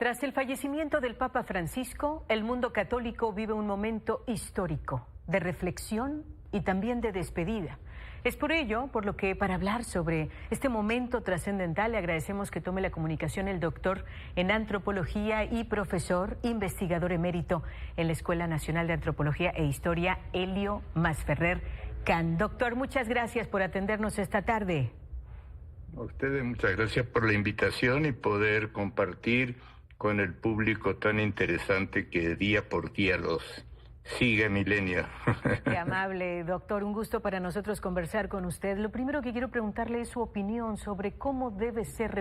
Tras el fallecimiento del Papa Francisco, el mundo católico vive un momento histórico de reflexión y también de despedida. Es por ello, por lo que para hablar sobre este momento trascendental, le agradecemos que tome la comunicación el doctor en antropología y profesor investigador emérito en la Escuela Nacional de Antropología e Historia, Helio Masferrer Can. Doctor, muchas gracias por atendernos esta tarde. A ustedes muchas gracias por la invitación y poder compartir con el público tan interesante que día por día los sigue Milenio. Qué amable, doctor. Un gusto para nosotros conversar con usted. Lo primero que quiero preguntarle es su opinión sobre cómo debe ser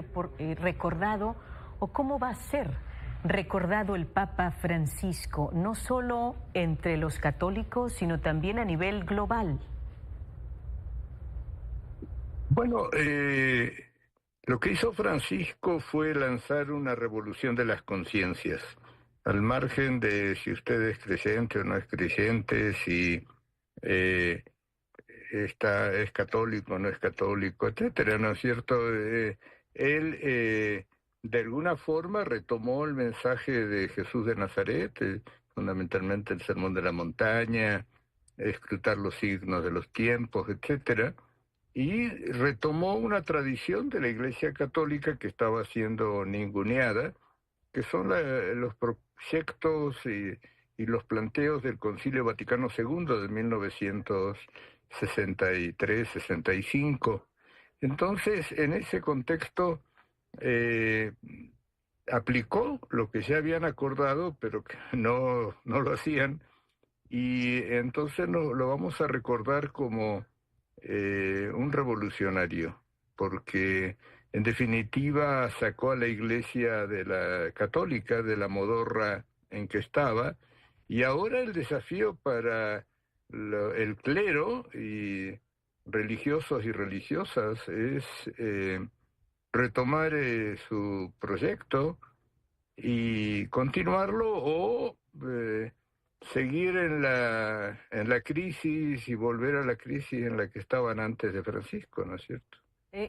recordado o cómo va a ser recordado el Papa Francisco, no solo entre los católicos, sino también a nivel global. Bueno, lo que hizo Francisco fue lanzar una revolución de las conciencias, al margen de si usted es creyente o no es creyente, si es católico o no es católico, etcétera, ¿no es cierto? Él de alguna forma retomó el mensaje de Jesús de Nazaret, fundamentalmente el Sermón de la Montaña, escrutar los signos de los tiempos, etcétera. Y retomó una tradición de la Iglesia Católica que estaba siendo ninguneada, que son los proyectos y los planteos del Concilio Vaticano II de 1963-65. Entonces, en ese contexto, aplicó lo que ya habían acordado, pero que no lo hacían, y entonces lo vamos a recordar como un revolucionario, porque en definitiva sacó a la Iglesia de la católica, de la modorra en que estaba, y ahora el desafío para el clero y religiosos y religiosas es retomar su proyecto y continuarlo o seguir en la crisis y volver a la crisis en la que estaban antes de Francisco, ¿no es cierto?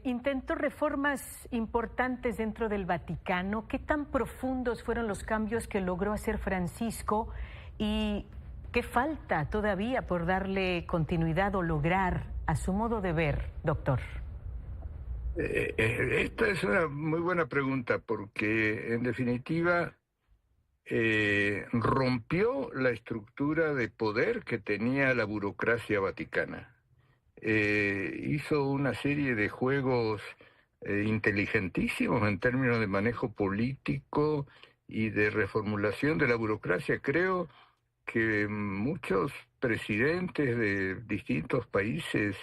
Intentó reformas importantes dentro del Vaticano. ¿Qué tan profundos fueron los cambios que logró hacer Francisco y qué falta todavía por darle continuidad o lograr a su modo de ver, doctor? Esta es una muy buena pregunta porque en definitiva rompió la estructura de poder que tenía la burocracia vaticana. Hizo una serie de juegos inteligentísimos en términos de manejo político y de reformulación de la burocracia. Creo que muchos presidentes de distintos países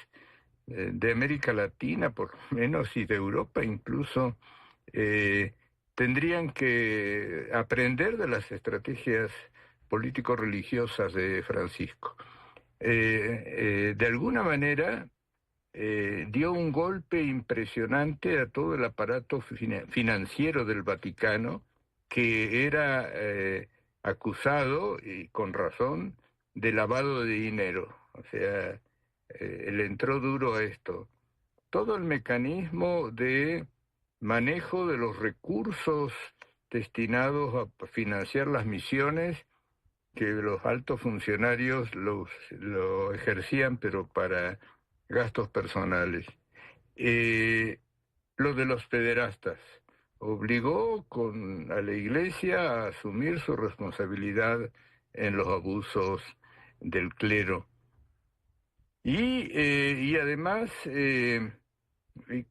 de América Latina, por lo menos, y de Europa incluso, tendrían que aprender de las estrategias político-religiosas de Francisco. De alguna manera dio un golpe impresionante a todo el aparato financiero del Vaticano, que era acusado, y con razón, de lavado de dinero. O sea, le entró duro a esto. Todo el mecanismo de manejo de los recursos destinados a financiar las misiones que los altos funcionarios lo ejercían, pero para gastos personales. Lo de los pederastas obligó a la Iglesia a asumir su responsabilidad en los abusos del clero. Y además,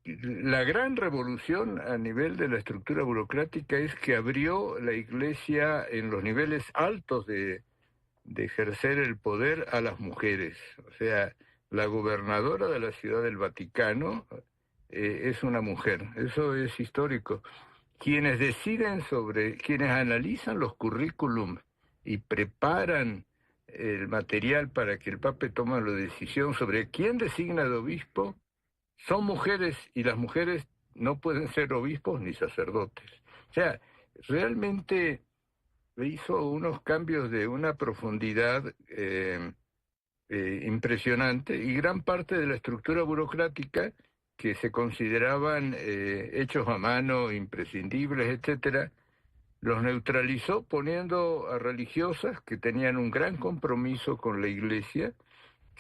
la gran revolución a nivel de la estructura burocrática es que abrió la Iglesia en los niveles altos de ejercer el poder a las mujeres. O sea, la gobernadora de la Ciudad del Vaticano es una mujer. Eso es histórico. Quienes quienes analizan los currículums y preparan el material para que el Papa tome la decisión sobre quién designa de obispo, son mujeres, y las mujeres no pueden ser obispos ni sacerdotes. O sea, realmente hizo unos cambios de una profundidad impresionante, y gran parte de la estructura burocrática que se consideraban hechos a mano, imprescindibles, etcétera, los neutralizó poniendo a religiosas que tenían un gran compromiso con la Iglesia,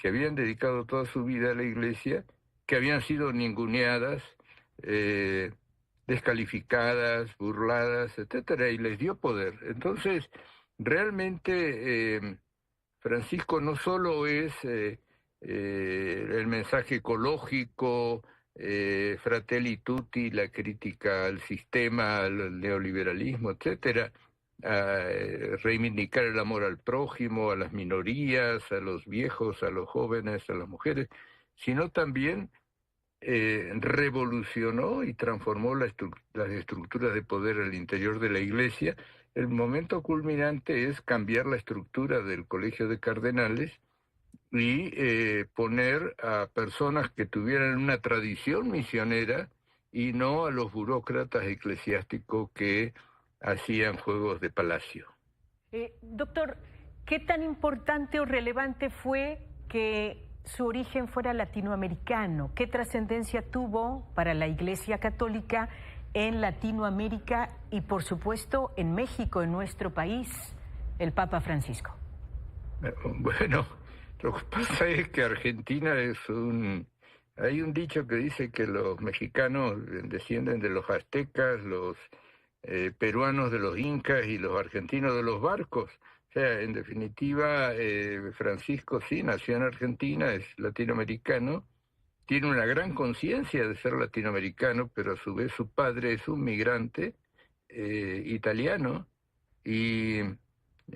que habían dedicado toda su vida a la Iglesia, que habían sido ninguneadas, descalificadas, burladas, etcétera, y les dio poder. Entonces, realmente Francisco no solo es el mensaje ecológico, Fratelli Tutti, la crítica al sistema, al neoliberalismo, etcétera, a reivindicar el amor al prójimo, a las minorías, a los viejos, a los jóvenes, a las mujeres, sino también revolucionó y transformó las estructuras de poder al interior de la Iglesia. El momento culminante es cambiar la estructura del Colegio de Cardenales y poner a personas que tuvieran una tradición misionera y no a los burócratas eclesiásticos que hacían juegos de palacio. Doctor, ¿qué tan importante o relevante fue que su origen fuera latinoamericano? ¿Qué trascendencia tuvo para la Iglesia Católica en Latinoamérica y, por supuesto, en México, en nuestro país, el Papa Francisco? Bueno, lo que pasa es que Argentina hay un dicho que dice que los mexicanos descienden de los aztecas, los peruanos de los incas y los argentinos de los barcos. O sea, en definitiva, Francisco sí nació en Argentina, es latinoamericano, tiene una gran conciencia de ser latinoamericano, pero a su vez su padre es un migrante italiano y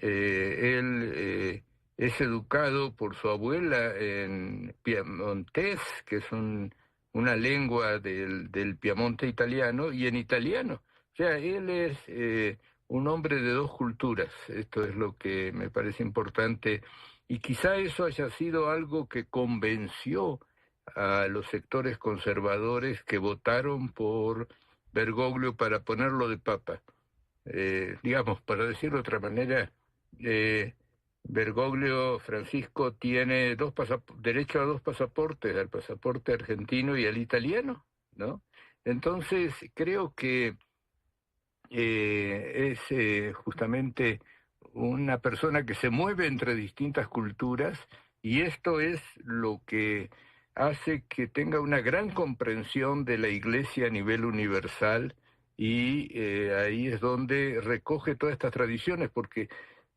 él es educado por su abuela en piemontés, que es una lengua del Piamonte italiano, y en italiano. O sea, él es un hombre de dos culturas. Esto es lo que me parece importante. Y quizá eso haya sido algo que convenció a los sectores conservadores que votaron por Bergoglio para ponerlo de papa. Digamos, para decirlo de otra manera, Bergoglio Francisco tiene derecho a dos pasaportes, al pasaporte argentino y al italiano, ¿no? Entonces, creo que es justamente una persona que se mueve entre distintas culturas, y esto es lo que hace que tenga una gran comprensión de la Iglesia a nivel universal, y ahí es donde recoge todas estas tradiciones, porque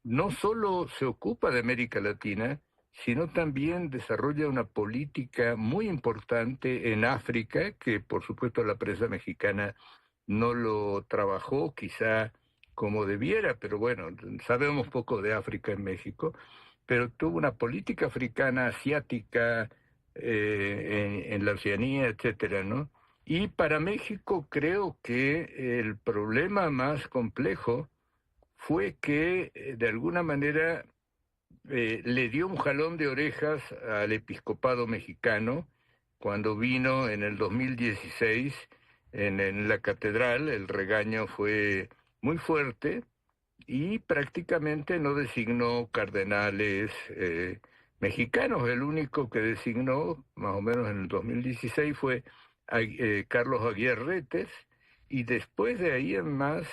no solo se ocupa de América Latina, sino también desarrolla una política muy importante en África, que por supuesto la prensa mexicana no lo trabajó quizá como debiera, pero bueno, sabemos poco de África en México, pero tuvo una política africana, asiática, en la Oceanía, etcétera, ¿no? Y para México creo que el problema más complejo fue que de alguna manera le dio un jalón de orejas al episcopado mexicano cuando vino en el 2016 en la catedral. El regaño fue muy fuerte y prácticamente no designó cardenales mexicanos. El único que designó, más o menos en el 2016, fue Carlos Aguirretes, y después de ahí en más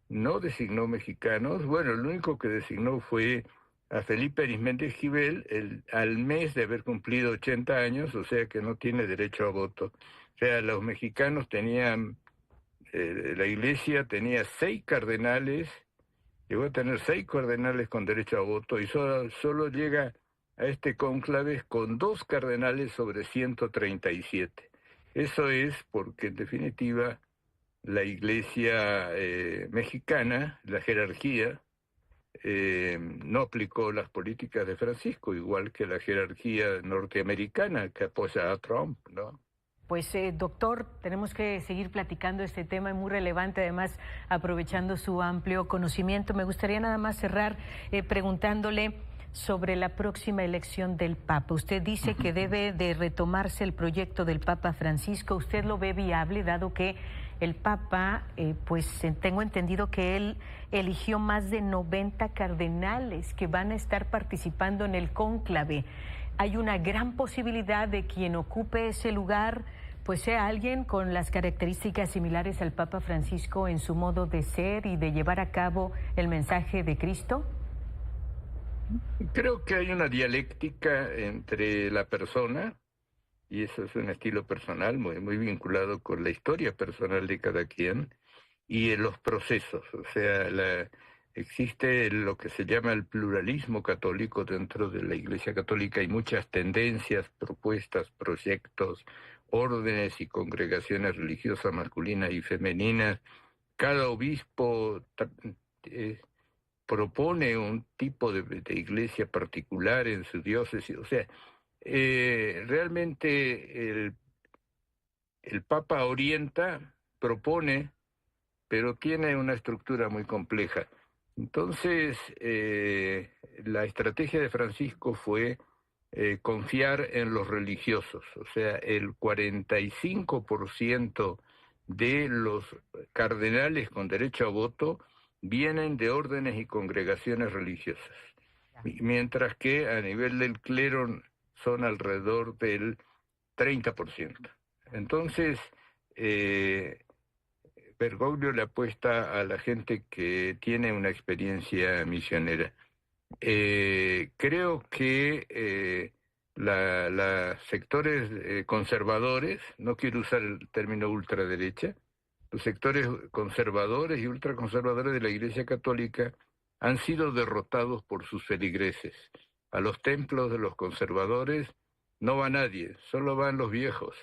no designó mexicanos. Bueno, el único que designó fue a Felipe Arizmendi Esquivel al mes de haber cumplido 80 años, o sea que no tiene derecho a voto. O sea, los mexicanos tenían, la Iglesia tenía 6 cardenales, llegó a tener 6 cardenales con derecho a voto, y solo llega a este cónclave con 2 cardenales sobre 137. Eso es porque, en definitiva, la Iglesia mexicana, la jerarquía, no aplicó las políticas de Francisco, igual que la jerarquía norteamericana que apoya a Trump, ¿no? Pues doctor, tenemos que seguir platicando este tema, es muy relevante, además aprovechando su amplio conocimiento. Me gustaría nada más cerrar preguntándole sobre la próxima elección del Papa. Usted dice que debe de retomarse el proyecto del Papa Francisco. ¿Usted lo ve viable, dado que el Papa, pues tengo entendido que él eligió más de 90 cardenales que van a estar participando en el cónclave? ¿Hay una gran posibilidad de quien ocupe ese lugar pues sea alguien con las características similares al Papa Francisco en su modo de ser y de llevar a cabo el mensaje de Cristo? Creo que hay una dialéctica entre la persona, y eso es un estilo personal muy vinculado con la historia personal de cada quien, y en los procesos. O sea, existe lo que se llama el pluralismo católico dentro de la Iglesia Católica. Hay muchas tendencias, propuestas, proyectos, órdenes y congregaciones religiosas masculinas y femeninas. Cada obispo eh, propone un tipo de iglesia particular en su diócesis. O sea, realmente el Papa orienta, propone, pero tiene una estructura muy compleja. Entonces, la estrategia de Francisco fue confiar en los religiosos. O sea, el 45% de los cardenales con derecho a voto vienen de órdenes y congregaciones religiosas, mientras que a nivel del clero son alrededor del 30%. Entonces, Bergoglio le apuesta a la gente que tiene una experiencia misionera. Creo que los sectores conservadores, no quiero usar el término ultraderecha, los sectores conservadores y ultraconservadores de la Iglesia Católica han sido derrotados por sus feligreses. A los templos de los conservadores no va nadie, solo van los viejos,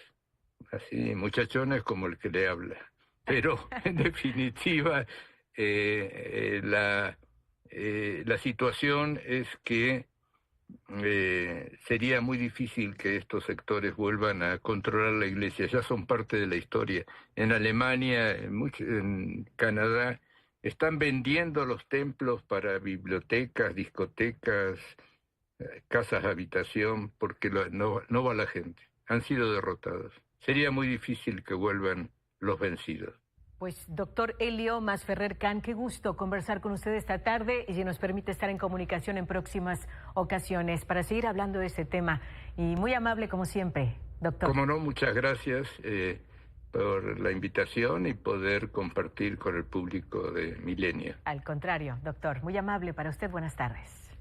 así muchachones como el que le habla. Pero en definitiva, la situación es que sería muy difícil que estos sectores vuelvan a controlar la Iglesia. Ya son parte de la historia. En Alemania, en Canadá, están vendiendo los templos para bibliotecas, discotecas, casas de habitación, porque no va la gente. Han sido derrotados. Sería muy difícil que vuelvan los vencidos. Pues doctor Elio Masferrer Can, qué gusto conversar con usted esta tarde y si nos permite estar en comunicación en próximas ocasiones para seguir hablando de este tema. Y muy amable como siempre, doctor. Como no, muchas gracias por la invitación y poder compartir con el público de Milenio. Al contrario, doctor, muy amable para usted, buenas tardes.